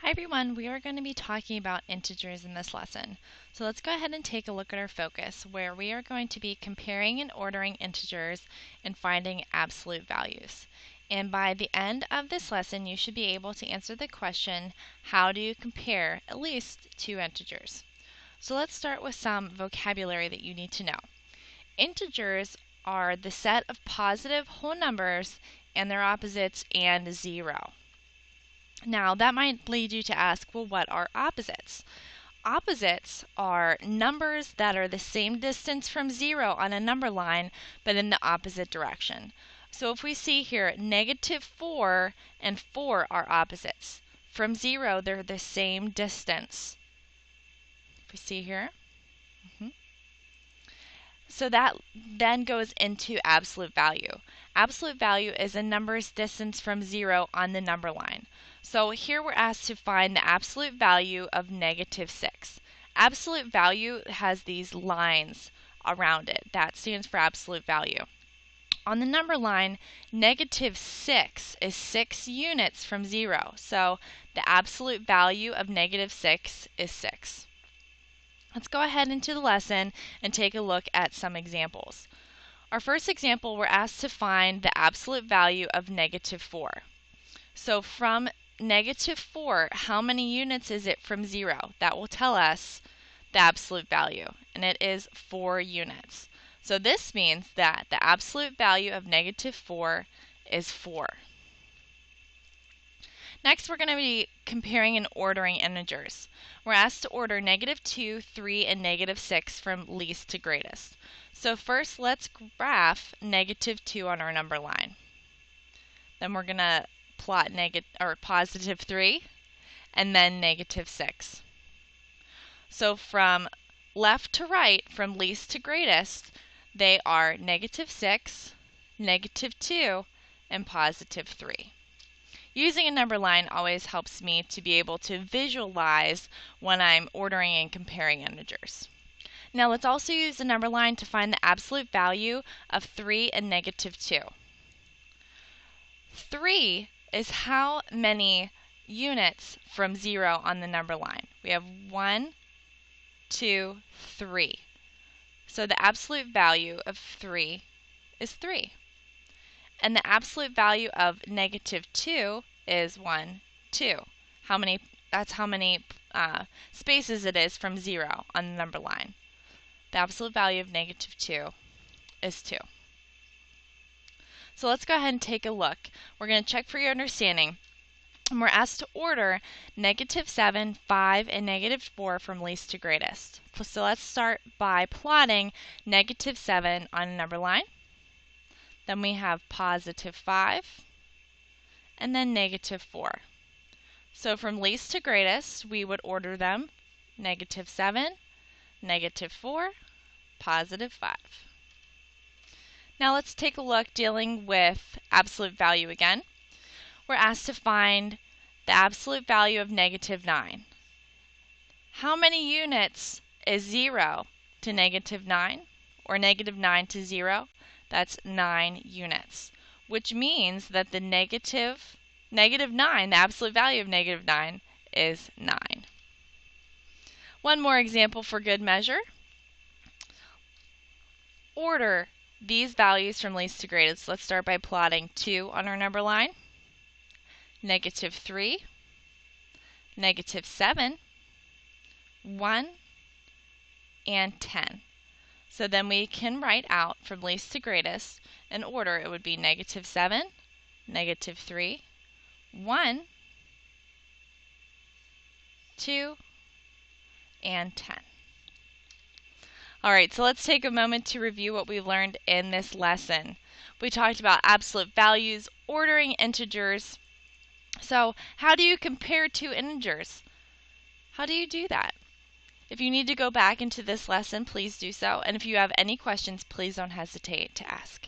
Hi everyone, we are going to be talking about integers in this lesson. So let's go ahead and take a look at our focus where we are going to be comparing and ordering integers and finding absolute values. And by the end of this lesson, you should be able to answer the question, how do you compare at least two integers? So let's start with some vocabulary that you need to know. Integers are the set of positive whole numbers and their opposites and zero. Now, that might lead you to ask, well, what are opposites? Opposites are numbers that are the same distance from zero on a number line, but in the opposite direction. So if we see here, -4 and 4 are opposites. From zero, they're the same distance. If we see here. So that then goes into absolute value. Absolute value is a number's distance from zero on the number line. So here we're asked to find the absolute value of -6. Absolute value has these lines around it. That stands for absolute value. On the number line, -6 is 6 units from zero. So the absolute value of -6 is 6. Let's go ahead into the lesson and take a look at some examples. Our first example, we're asked to find the absolute value of -4. So from -4, how many units is it from zero? That will tell us the absolute value, and it is 4 units. So this means that the absolute value of -4 is 4. Next, we're going to be comparing and ordering integers. We're asked to order -2, 3, and -6 from least to greatest. So first, let's graph -2 on our number line. Then we're going to plot +3, and then -6. So from left to right, from least to greatest, they are -6, -2, and +3. Using a number line always helps me to be able to visualize when I'm ordering and comparing integers. Now let's also use the number line to find the absolute value of 3 and -2. 3 is how many units from zero on the number line. We have 1, 2, 3. So the absolute value of 3 is 3. And the absolute value of -2 is 1, 2. That's how many spaces it is from zero on the number line. The absolute value of -2 is 2. So let's go ahead and take a look. We're going to check for your understanding. And we're asked to order -7, 5, and -4 from least to greatest. So let's start by plotting -7 on a number line. Then we have +5, and then -4. So from least to greatest, we would order them -7, -4, +5. Now let's take a look dealing with absolute value again. We're asked to find the absolute value of -9. How many units is 0 to -9, or -9 to 0? That's 9 units, which means that the -9, the absolute value of -9 is 9. One more example for good measure. Order these values from least to greatest. Let's start by plotting 2 on our number line, -3, -7, 1, and 10. So then we can write out from least to greatest in order. It would be -7, -3, 1, 2, and 10. Alright, so let's take a moment to review what we learned in this lesson. We talked about absolute values, ordering integers. So how do you compare two integers? How do you do that? If you need to go back into this lesson, please do so. And if you have any questions, please don't hesitate to ask.